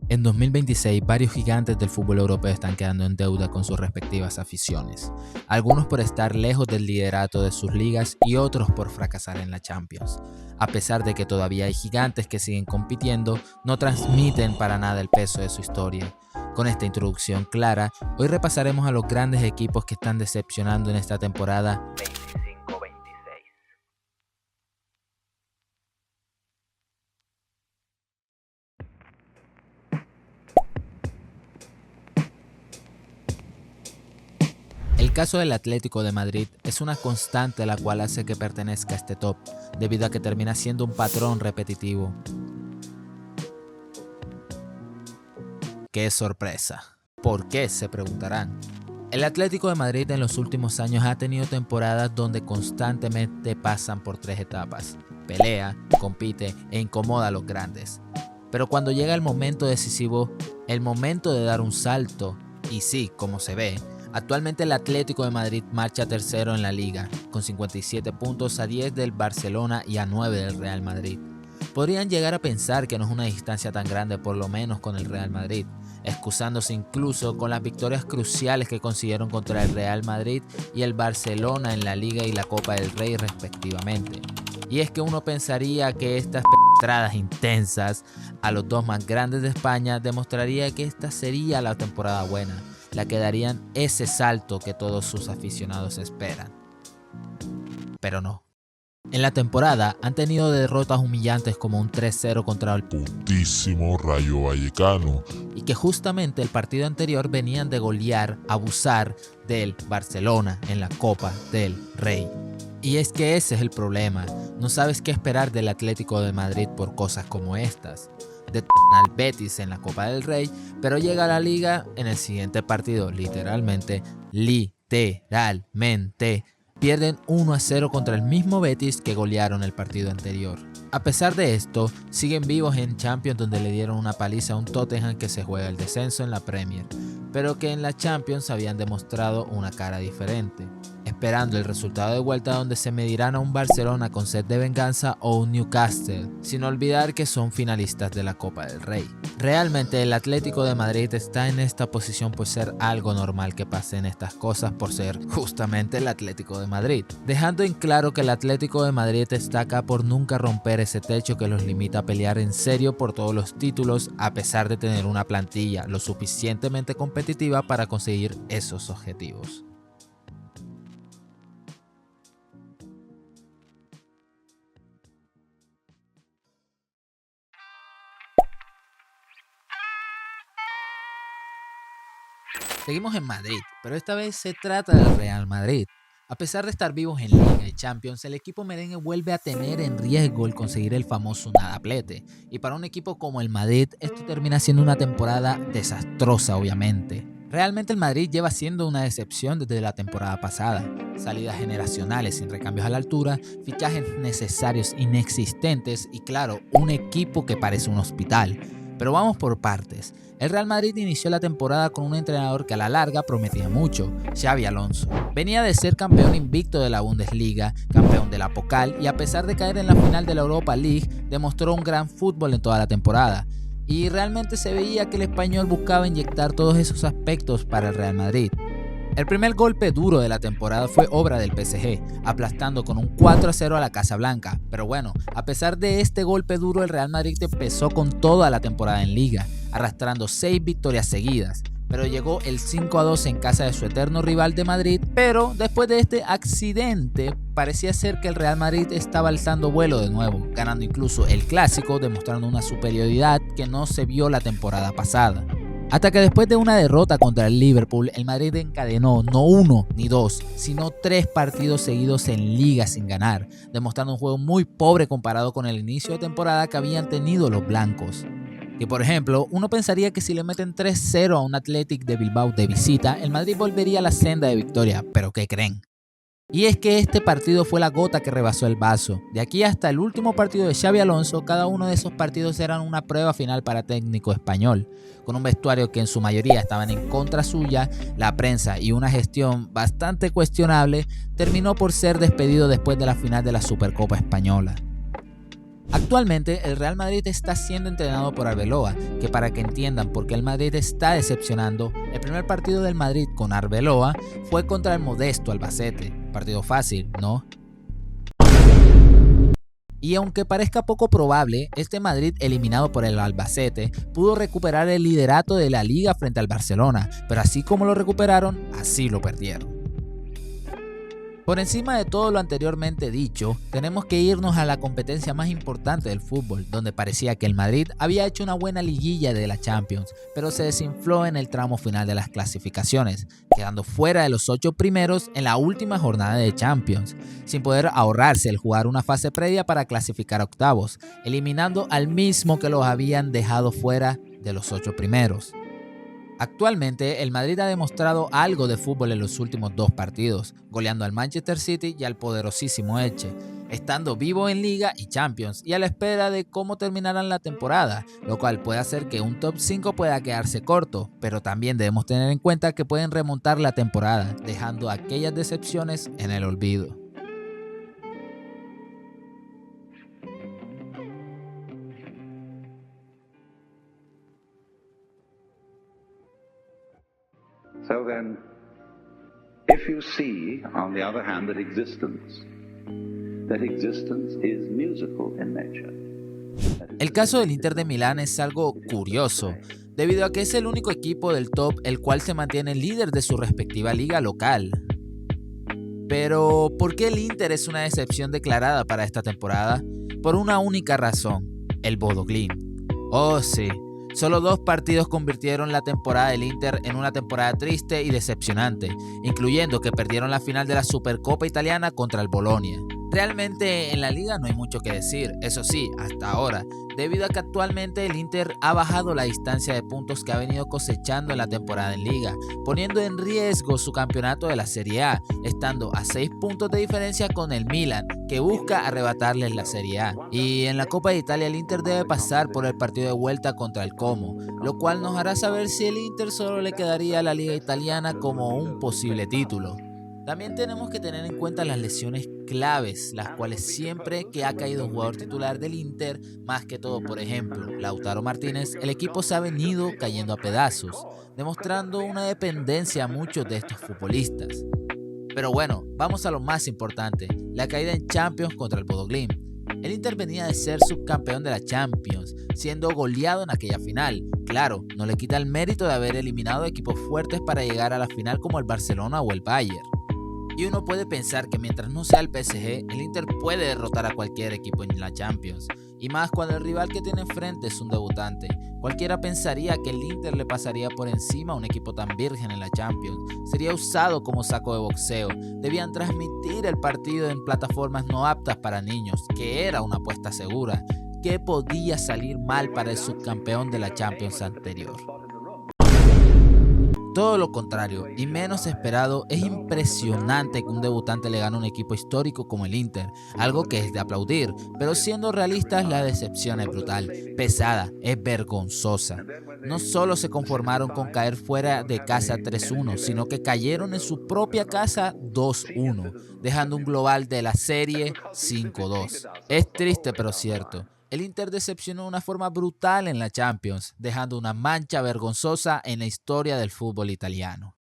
En 2026, varios gigantes del fútbol europeo están quedando en deuda con sus respectivas aficiones, algunos por estar lejos del liderato de sus ligas y otros por fracasar en la Champions. A pesar de que todavía hay gigantes que siguen compitiendo, no transmiten para nada el peso de su historia. Con esta introducción clara, hoy repasaremos a los grandes equipos que están decepcionando en esta temporada 25-26. El caso del Atlético de Madrid es una constante la cual hace que pertenezca a este top, debido a que termina siendo un patrón repetitivo. ¡Qué sorpresa! ¿Por qué?, se preguntarán. El Atlético de Madrid en los últimos años ha tenido temporadas donde constantemente pasan por tres etapas: pelea, compite e incomoda a los grandes. Pero cuando llega el momento decisivo, el momento de dar un salto, y sí, como se ve, actualmente el Atlético de Madrid marcha tercero en la liga, con 57 puntos, a 10 del Barcelona y a 9 del Real Madrid. Podrían llegar a pensar que no es una distancia tan grande, por lo menos con el Real Madrid, excusándose incluso con las victorias cruciales que consiguieron contra el Real Madrid y el Barcelona en la Liga y la Copa del Rey respectivamente. Y es que uno pensaría que estas entradas intensas a los dos más grandes de España demostraría que esta sería la temporada buena, la que darían ese salto que todos sus aficionados esperan. Pero no. En la temporada han tenido derrotas humillantes como un 3-0 contra el putísimo Rayo Vallecano, y que justamente el partido anterior venían de golear, abusar del Barcelona en la Copa del Rey. Y es que ese es el problema, no sabes qué esperar del Atlético de Madrid por cosas como estas. De al Betis en la Copa del Rey, pero llega a la Liga en el siguiente partido, literalmente, pierden 1-0 contra el mismo Betis que golearon el partido anterior. A pesar de esto, siguen vivos en Champions, donde le dieron una paliza a un Tottenham que se juega el descenso en la Premier, pero que en la Champions habían demostrado una cara diferente, esperando el resultado de vuelta donde se medirán a un Barcelona con sed de venganza o un Newcastle, sin olvidar que son finalistas de la Copa del Rey. Realmente el Atlético de Madrid está en esta posición por ser algo normal que pasen estas cosas, por ser justamente el Atlético de Madrid, dejando en claro que el Atlético de Madrid está acá por nunca romper ese techo que los limita a pelear en serio por todos los títulos, a pesar de tener una plantilla lo suficientemente competitiva para conseguir esos objetivos. Seguimos en Madrid, pero esta vez se trata del Real Madrid. A pesar de estar vivos en Liga y Champions, el equipo merengue vuelve a tener en riesgo el conseguir el famoso nadaplete. Y para un equipo como el Madrid, esto termina siendo una temporada desastrosa, obviamente. Realmente el Madrid lleva siendo una decepción desde la temporada pasada. Salidas generacionales sin recambios a la altura, fichajes necesarios inexistentes y claro, un equipo que parece un hospital. Pero vamos por partes. El Real Madrid inició la temporada con un entrenador que a la larga prometía mucho, Xabi Alonso. Venía de ser campeón invicto de la Bundesliga, campeón de la Pokal y a pesar de caer en la final de la Europa League, demostró un gran fútbol en toda la temporada. Y realmente se veía que el español buscaba inyectar todos esos aspectos para el Real Madrid. El primer golpe duro de la temporada fue obra del PSG, aplastando con un 4-0 a la Casa Blanca. Pero bueno, a pesar de este golpe duro, el Real Madrid empezó con toda la temporada en Liga, arrastrando 6 victorias seguidas. Pero llegó el 5-2 en casa de su eterno rival de Madrid, pero después de este accidente, parecía ser que el Real Madrid estaba alzando vuelo de nuevo, ganando incluso el Clásico, demostrando una superioridad que no se vio la temporada pasada. Hasta que después de una derrota contra el Liverpool, el Madrid encadenó no 1 ni 2, sino 3 partidos seguidos en Liga sin ganar, demostrando un juego muy pobre comparado con el inicio de temporada que habían tenido los blancos. Que por ejemplo, uno pensaría que si le meten 3-0 a un Athletic de Bilbao de visita, el Madrid volvería a la senda de victoria, pero ¿qué creen? Y es que este partido fue la gota que rebasó el vaso. De aquí hasta el último partido de Xabi Alonso, cada uno de esos partidos eran una prueba final para técnico español, con un vestuario que en su mayoría estaban en contra suya, la prensa y una gestión bastante cuestionable, terminó por ser despedido después de la final de la Supercopa Española. Actualmente el Real Madrid está siendo entrenado por Arbeloa, que para que entiendan por qué el Madrid está decepcionando, el primer partido del Madrid con Arbeloa fue contra el modesto Albacete. Partido fácil, ¿no? Y aunque parezca poco probable, este Madrid eliminado por el Albacete pudo recuperar el liderato de la liga frente al Barcelona, pero así como lo recuperaron, así lo perdieron. Por encima de todo lo anteriormente dicho, tenemos que irnos a la competencia más importante del fútbol, donde parecía que el Madrid había hecho una buena liguilla de la Champions, pero se desinfló en el tramo final de las clasificaciones, quedando fuera de los 8 primeros en la última jornada de Champions, sin poder ahorrarse el jugar una fase previa para clasificar a octavos, eliminando al mismo que los habían dejado fuera de los 8 primeros. Actualmente, el Madrid ha demostrado algo de fútbol en los últimos 2 partidos, goleando al Manchester City y al poderosísimo Elche, estando vivo en Liga y Champions y a la espera de cómo terminarán la temporada, lo cual puede hacer que un top 5 pueda quedarse corto, pero también debemos tener en cuenta que pueden remontar la temporada, dejando aquellas decepciones en el olvido. So then, if you see, on the other hand, that existence is musical in nature. El caso del Inter de Milán es algo curioso, debido a que es el único equipo del top el cual se mantiene líder de su respectiva liga local. Pero, ¿por qué el Inter es una decepción declarada para esta temporada? Por una única razón, el Bodo Glimt. Oh sí. Solo 2 partidos convirtieron la temporada del Inter en una temporada triste y decepcionante, incluyendo que perdieron la final de la Supercopa italiana contra el Bolonia. Realmente en la liga no hay mucho que decir, eso sí, hasta ahora, debido a que actualmente el Inter ha bajado la distancia de puntos que ha venido cosechando en la temporada en liga, poniendo en riesgo su campeonato de la Serie A, estando a 6 puntos de diferencia con el Milan, que busca arrebatarles la Serie A. Y en la Copa de Italia el Inter debe pasar por el partido de vuelta contra el Como, lo cual nos hará saber si el Inter solo le quedaría a la liga italiana como un posible título. También tenemos que tener en cuenta las lesiones claves, las cuales siempre que ha caído un jugador titular del Inter, más que todo, por ejemplo, Lautaro Martínez, el equipo se ha venido cayendo a pedazos, demostrando una dependencia a muchos de estos futbolistas. Pero bueno, vamos a lo más importante, la caída en Champions contra el Bodo Glimt. El Inter venía de ser subcampeón de la Champions, siendo goleado en aquella final. Claro, no le quita el mérito de haber eliminado equipos fuertes para llegar a la final como el Barcelona o el Bayern. Y uno puede pensar que mientras no sea el PSG, el Inter puede derrotar a cualquier equipo en la Champions. Y más cuando el rival que tiene enfrente es un debutante. Cualquiera pensaría que el Inter le pasaría por encima a un equipo tan virgen en la Champions. Sería usado como saco de boxeo. Debían transmitir el partido en plataformas no aptas para niños, que era una apuesta segura. ¿Qué podía salir mal para el subcampeón de la Champions anterior? Todo lo contrario y menos esperado. Es impresionante que un debutante le gane a un equipo histórico como el Inter, algo que es de aplaudir, pero siendo realistas la decepción es brutal, pesada, es vergonzosa. No solo se conformaron con caer fuera de casa 3-1, sino que cayeron en su propia casa 2-1, dejando un global de la serie 5-2. Es triste pero cierto. El Inter decepcionó de una forma brutal en la Champions, dejando una mancha vergonzosa en la historia del fútbol italiano.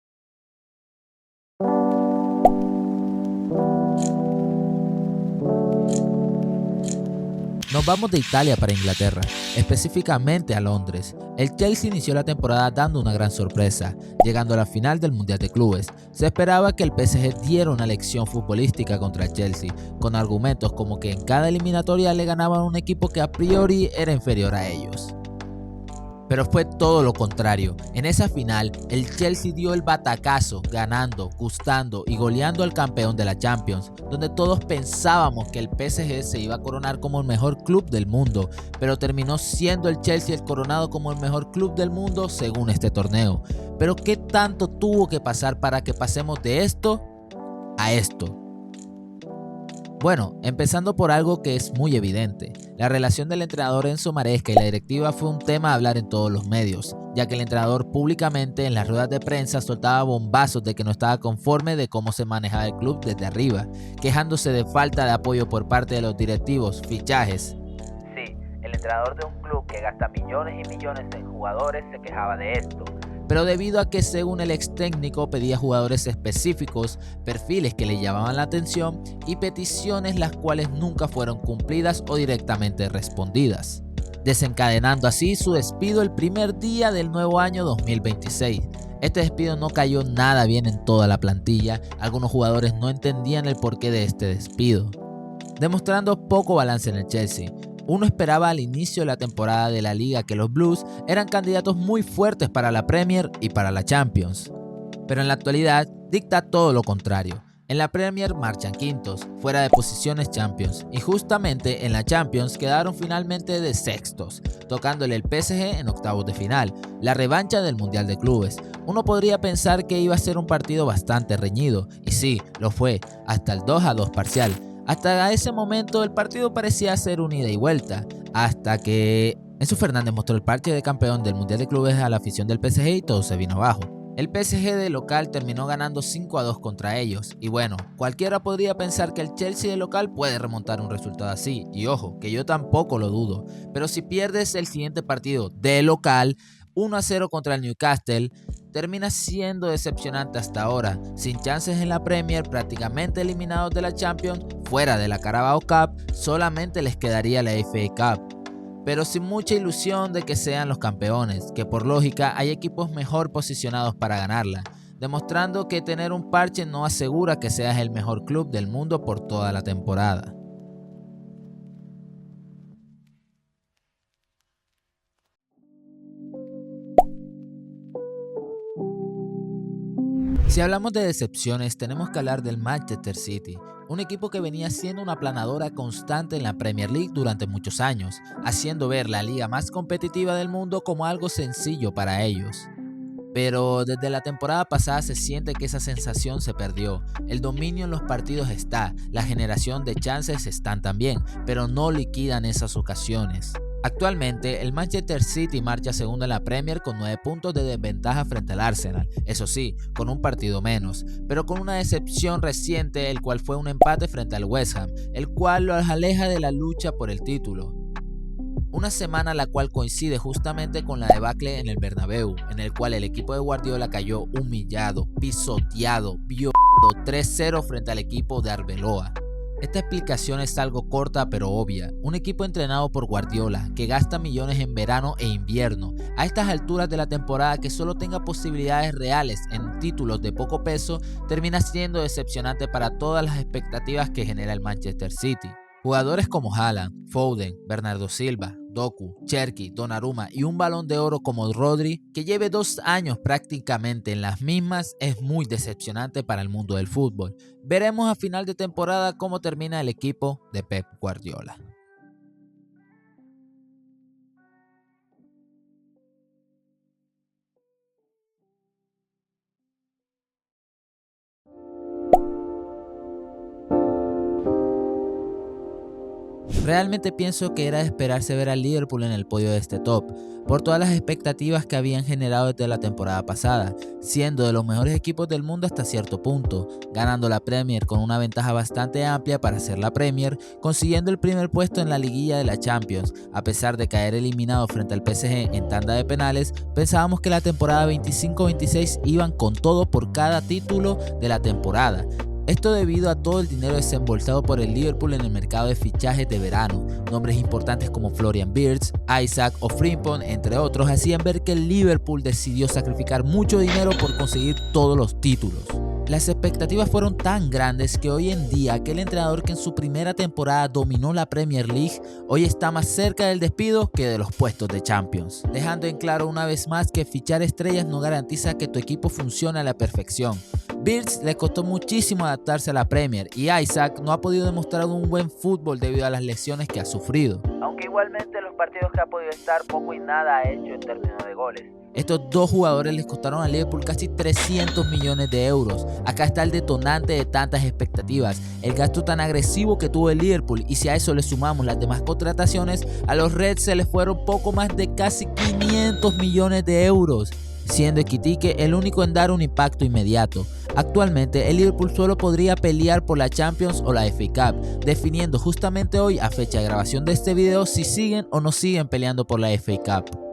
Nos vamos de Italia para Inglaterra, específicamente a Londres. El Chelsea inició la temporada dando una gran sorpresa, llegando a la final del Mundial de Clubes. Se esperaba que el PSG diera una lección futbolística contra el Chelsea, con argumentos como que en cada eliminatoria le ganaban a un equipo que a priori era inferior a ellos. Pero fue todo lo contrario. En esa final, el Chelsea dio el batacazo, ganando, gustando y goleando al campeón de la Champions, donde todos pensábamos que el PSG se iba a coronar como el mejor club del mundo, pero terminó siendo el Chelsea el coronado como el mejor club del mundo según este torneo. Pero ¿qué tanto tuvo que pasar para que pasemos de esto a esto? Bueno, empezando por algo que es muy evidente. La relación del entrenador Enzo Maresca y la directiva fue un tema a hablar en todos los medios, ya que el entrenador públicamente en las ruedas de prensa soltaba bombazos de que no estaba conforme de cómo se manejaba el club desde arriba, quejándose de falta de apoyo por parte de los directivos, fichajes, entrenador de un club que gasta millones y millones en jugadores se quejaba de esto. Pero debido a que según el ex técnico pedía jugadores específicos, perfiles que le llamaban la atención y peticiones las cuales nunca fueron cumplidas o directamente respondidas, desencadenando así su despido el primer día del nuevo año 2026. Este despido no cayó nada bien en toda la plantilla, algunos jugadores no entendían el porqué de este despido, demostrando poco balance en el Chelsea. Uno esperaba al inicio de la temporada de la liga que los Blues eran candidatos muy fuertes para la Premier y para la Champions, pero en la actualidad dicta todo lo contrario. En la Premier marchan quintos, fuera de posiciones Champions, y justamente en la Champions quedaron finalmente de sextos, tocándole el PSG en octavos de final, la revancha del Mundial de Clubes. Uno podría pensar que iba a ser un partido bastante reñido, y sí, lo fue, hasta el 2-2 parcial. Hasta ese momento el partido parecía ser un ida y vuelta, hasta que Enzo Fernández mostró el parche de campeón del Mundial de Clubes a la afición del PSG y todo se vino abajo. El PSG de local terminó ganando 5-2 contra ellos, y bueno, cualquiera podría pensar que el Chelsea de local puede remontar un resultado así, y ojo, que yo tampoco lo dudo, pero si pierdes el siguiente partido de local, 1-0 contra el Newcastle, termina siendo decepcionante hasta ahora, sin chances en la Premier, prácticamente eliminados de la Champions, fuera de la Carabao Cup, solamente les quedaría la FA Cup, pero sin mucha ilusión de que sean los campeones, que por lógica hay equipos mejor posicionados para ganarla, demostrando que tener un parche no asegura que seas el mejor club del mundo por toda la temporada. Si hablamos de decepciones, tenemos que hablar del Manchester City, un equipo que venía siendo una aplanadora constante en la Premier League durante muchos años, haciendo ver la liga más competitiva del mundo como algo sencillo para ellos. Pero desde la temporada pasada se siente que esa sensación se perdió. El dominio en los partidos está, la generación de chances están también, pero no liquidan esas ocasiones. Actualmente, el Manchester City marcha segundo en la Premier con 9 puntos de desventaja frente al Arsenal, eso sí, con un partido menos, pero con una decepción reciente, el cual fue un empate frente al West Ham, el cual los aleja de la lucha por el título. Una semana la cual coincide justamente con la debacle en el Bernabéu, en el cual el equipo de Guardiola cayó humillado, pisoteado, violado 3-0 frente al equipo de Arbeloa. Esta explicación es algo corta pero obvia. Un equipo entrenado por Guardiola, que gasta millones en verano e invierno, a estas alturas de la temporada que solo tenga posibilidades reales en títulos de poco peso, termina siendo decepcionante para todas las expectativas que genera el Manchester City. Jugadores como Haaland, Foden, Bernardo Silva, Doku, Cherki, Donnarumma y un balón de oro como Rodri, que lleve 2 años prácticamente en las mismas, es muy decepcionante para el mundo del fútbol. Veremos a final de temporada cómo termina el equipo de Pep Guardiola. Realmente pienso que era de esperarse ver al Liverpool en el podio de este top, por todas las expectativas que habían generado desde la temporada pasada, siendo de los mejores equipos del mundo hasta cierto punto, ganando la Premier con una ventaja bastante amplia para ser la Premier, consiguiendo el primer puesto en la liguilla de la Champions. A pesar de caer eliminado frente al PSG en tanda de penales, pensábamos que la temporada 25-26 iban con todo por cada título de la temporada. Esto debido a todo el dinero desembolsado por el Liverpool en el mercado de fichajes de verano. Nombres importantes como Florian Wirtz, Isaac o Frimpong, entre otros, hacían ver que el Liverpool decidió sacrificar mucho dinero por conseguir todos los títulos. Las expectativas fueron tan grandes que hoy en día aquel entrenador que en su primera temporada dominó la Premier League, hoy está más cerca del despido que de los puestos de Champions, dejando en claro una vez más que fichar estrellas no garantiza que tu equipo funcione a la perfección. Wirtz le costó muchísimo adaptarse a la Premier y Isaac no ha podido demostrar un buen fútbol debido a las lesiones que ha sufrido. Aunque igualmente los partidos que ha podido estar poco y nada ha hecho en términos de goles. Estos dos jugadores les costaron a Liverpool casi 300 millones de euros. Acá está el detonante de tantas expectativas, el gasto tan agresivo que tuvo el Liverpool, y si a eso le sumamos las demás contrataciones, a los Reds se les fueron poco más de casi 500 millones de euros, siendo Ekitike el único en dar un impacto inmediato. Actualmente el Liverpool solo podría pelear por la Champions o la FA Cup, definiendo justamente hoy a fecha de grabación de este video si siguen o no siguen peleando por la FA Cup.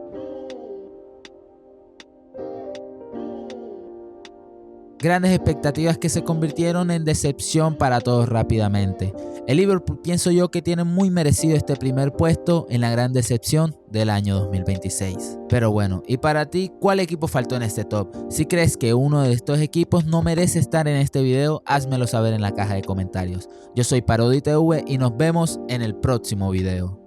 Grandes expectativas que se convirtieron en decepción para todos rápidamente. El Liverpool pienso yo que tiene muy merecido este primer puesto en la gran decepción del año 2026. Pero bueno, y para ti, ¿cuál equipo faltó en este top? Si crees que uno de estos equipos no merece estar en este video, házmelo saber en la caja de comentarios. Yo soy Parodi TV y nos vemos en el próximo video.